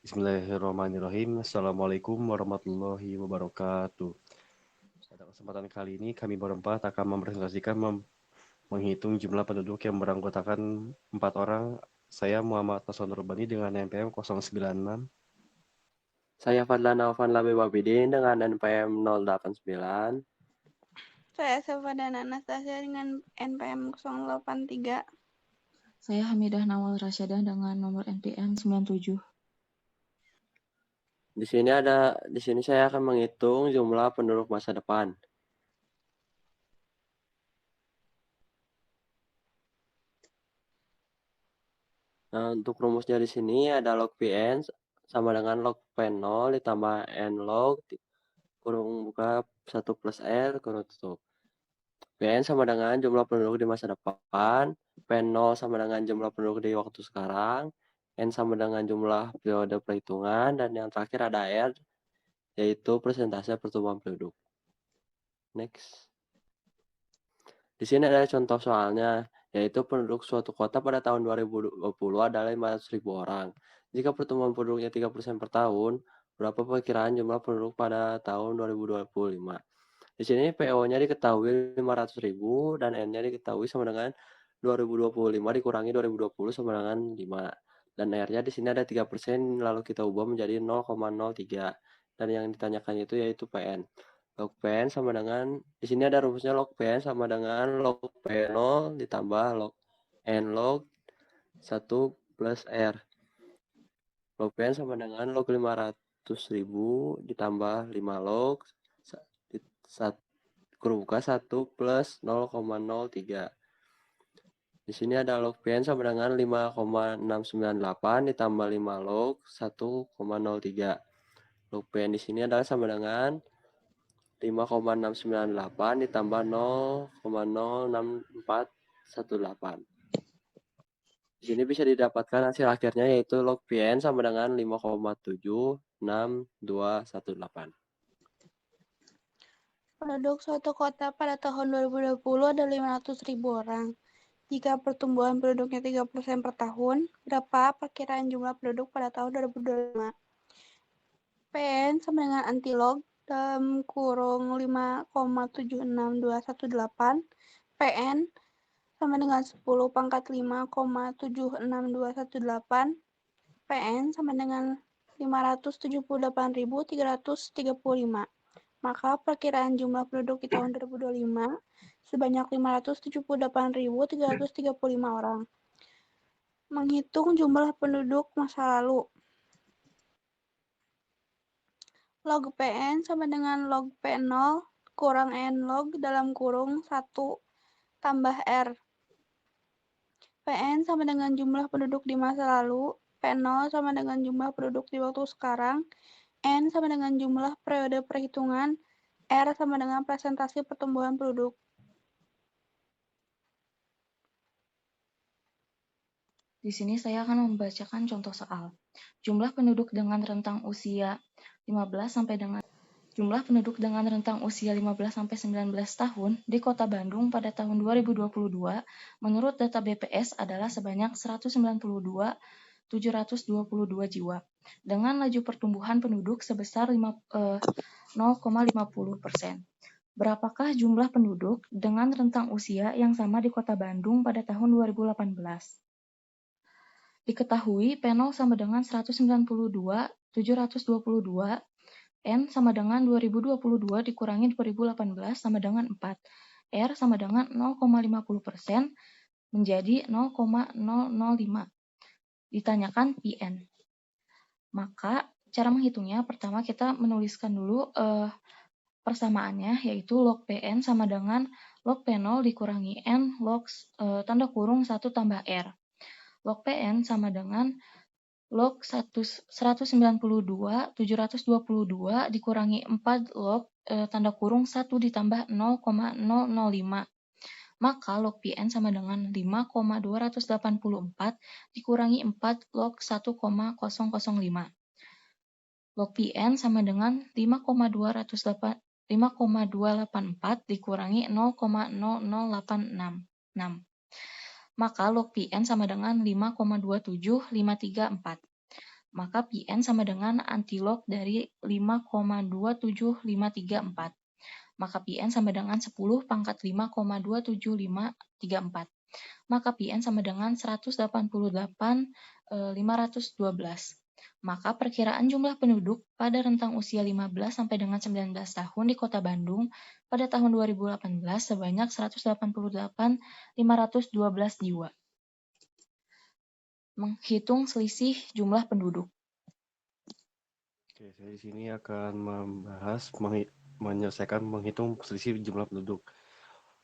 Bismillahirrahmanirrahim. Assalamualaikum warahmatullahi wabarakatuh. Pada kesempatan kali ini kami berempat akan mempresentasikan menghitung jumlah penduduk yang beranggotakan 4 orang. Saya Muhammad Hasan Nurbani dengan NPM 096. Saya Fadlan Alvan Labe Wabidin dengan NPM 089. Saya Safadana Anastasia dengan NPM 083. Saya Hamidah Nawal Rasyadah dengan nomor NPM 97. Di sini saya akan menghitung jumlah penduduk masa depan. Nah, untuk rumusnya di sini ada log Pn sama dengan log P0 ditambah N log kurung buka 1 plus R kurung tutup. Pn sama dengan jumlah penduduk di masa depan, P0 sama dengan jumlah penduduk di waktu sekarang, N sama dengan jumlah periode perhitungan, dan yang terakhir ada R, yaitu persentase pertumbuhan penduduk. Next. Di sini ada contoh soalnya, yaitu penduduk suatu kota pada tahun 2020 adalah 500.000 orang. Jika pertumbuhan penduduknya 3% per tahun, berapa perkiraan jumlah penduduk pada tahun 2025? Di sini PO-nya diketahui 500.000 dan N-nya diketahui sama dengan 2025 dikurangi 2020 sama dengan 5. Dan R-nya di sini ada 3%, lalu kita ubah menjadi 0,03. Dan yang ditanyakan itu yaitu PN. Log PN sama dengan, di sini ada rumusnya log PN sama dengan log P0 ditambah log N log 1 plus R. Log PN sama dengan log 500.000 ditambah 5 log 1 plus 0,03. Di sini ada log PN sama dengan 5,698 ditambah 5 log 1,03. Log PN di sini adalah sama dengan 5,698 ditambah 0,06418. Di sini bisa didapatkan hasil akhirnya yaitu log PN sama dengan 5,76218. Penduduk suatu kota pada tahun 2020 ada 500.000 orang. Jika pertumbuhan penduduknya 3% per tahun, berapa perkiraan jumlah penduduk pada tahun 2025? PN sama dengan antilog dalam kurung 5,76218. PN sama dengan 10 pangkat 5,76218. PN sama dengan 578.335. Maka perkiraan jumlah penduduk di tahun 2025 sebanyak 578.335 orang. Menghitung jumlah penduduk masa lalu. Log PN sama dengan log P0 kurang N log dalam kurung 1 tambah R. PN sama dengan jumlah penduduk di masa lalu, P0 sama dengan jumlah penduduk di waktu sekarang, N sama dengan jumlah periode perhitungan, R sama dengan presentasi pertumbuhan penduduk. Di sini saya akan membacakan contoh soal. Jumlah penduduk dengan rentang usia 15 sampai dengan Jumlah penduduk dengan rentang usia 15 sampai 19 tahun di Kota Bandung pada tahun 2022 menurut data BPS adalah sebanyak 192.722 jiwa dengan laju pertumbuhan penduduk sebesar 0,50%. Berapakah jumlah penduduk dengan rentang usia yang sama di Kota Bandung pada tahun 2018? Diketahui P0 sama dengan 192.722, N sama dengan 2022 dikurangi 2018 sama dengan 4. R sama dengan 0,50% menjadi 0,005. Ditanyakan PN. Maka cara menghitungnya pertama kita menuliskan dulu persamaannya yaitu log PN sama dengan log P0 dikurangi N log tanda kurung 1 tambah R. Log PN sama dengan log 192.722 dikurangi 4 log tanda kurung 1 ditambah 0,005. Maka log PN sama dengan 5,284 dikurangi 4 log 1,005. Log PN sama dengan 5,284 dikurangi 0,0086. Maka log PN sama dengan 5,27534. maka PN sama dengan antilog dari 5,27534. Maka PN sama dengan 10 pangkat 5,27534. Maka PN sama dengan 188.512. Maka perkiraan jumlah penduduk pada rentang usia 15 sampai dengan 19 tahun di Kota Bandung pada tahun 2018 sebanyak 188.512 jiwa. Menghitung selisih jumlah penduduk. Oke, saya di sini akan membahas menyelesaikan menghitung selisih jumlah penduduk.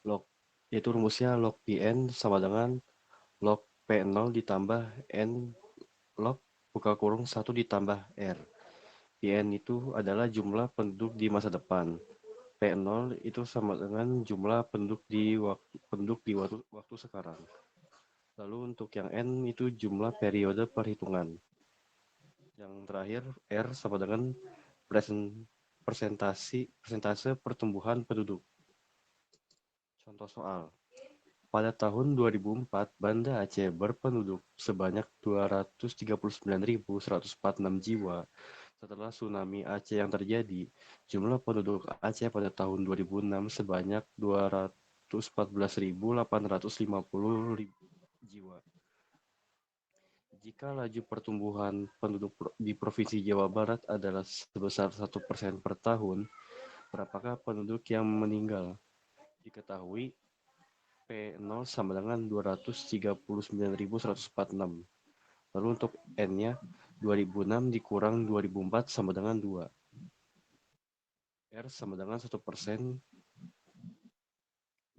Log yaitu rumusnya log PN sama dengan log P0 ditambah N log buka kurung 1 ditambah R. PN itu adalah jumlah penduduk di masa depan. P0 itu sama dengan jumlah penduduk di waktu sekarang. Lalu untuk yang N itu jumlah periode perhitungan. Yang terakhir R sama dengan persentase pertumbuhan penduduk. Contoh soal. Pada tahun 2004, Banda Aceh berpenduduk sebanyak 239.146 jiwa. Setelah tsunami Aceh yang terjadi, jumlah penduduk Aceh pada tahun 2006 sebanyak 214.850 jiwa. Jika laju pertumbuhan penduduk di Provinsi Jawa Barat adalah sebesar 1% per tahun, berapakah penduduk yang meninggal? Diketahui P0 sama dengan 239.146. Lalu untuk N-nya 2006 dikurang 2004 sama dengan 2. R sama dengan 1%.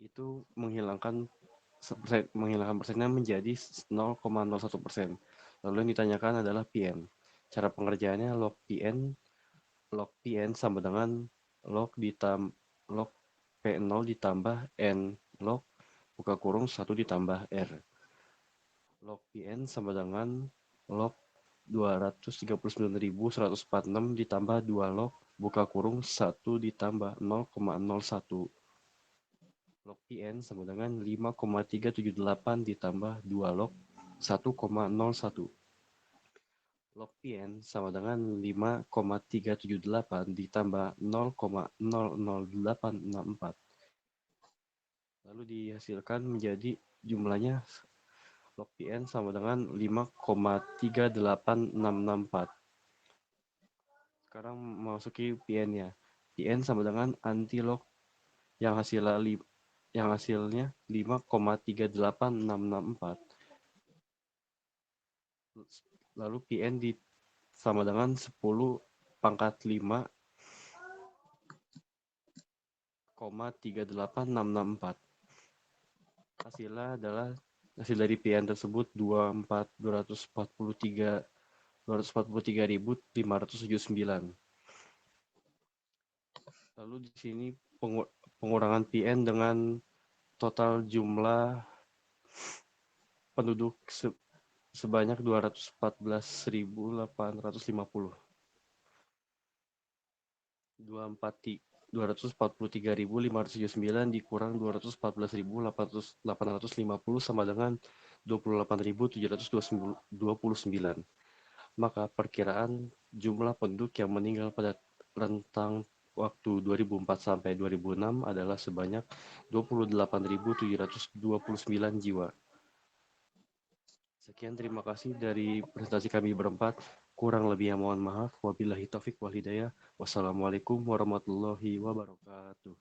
Itu menghilangkan persennya menjadi 0,01%. Lalu yang ditanyakan adalah PN. Cara pengerjaannya log PN sama dengan log P0 ditambah N log buka kurung 1 ditambah R. Log PN sama dengan log 239.146 ditambah 2 log buka kurung 1 ditambah 0,01. Log PN sama dengan 5,378 ditambah 2 log 1,01. Log PN sama dengan 5,378 ditambah 0,00864. Lalu dihasilkan menjadi jumlahnya log PN sama dengan 5,38664. Sekarang memasuki PN-nya. PN sama dengan antilog yang hasilnya 5,38664. Lalu PN sama dengan 10 pangkat 5,38664. Hasilnya adalah hasil dari PN tersebut 243.579. Lalu di sini pengurangan PN dengan total jumlah penduduk sebanyak 243.579 dikurang 214.850 sama dengan 28.729. Maka perkiraan jumlah penduduk yang meninggal pada rentang waktu 2004 sampai 2006 adalah sebanyak 28.729 jiwa. Sekian, terima kasih dari presentasi kami berempat. Kurang lebihnya mohon maaf. Wabillahi taufik wal hidayah. Wassalamualaikum warahmatullahi wabarakatuh.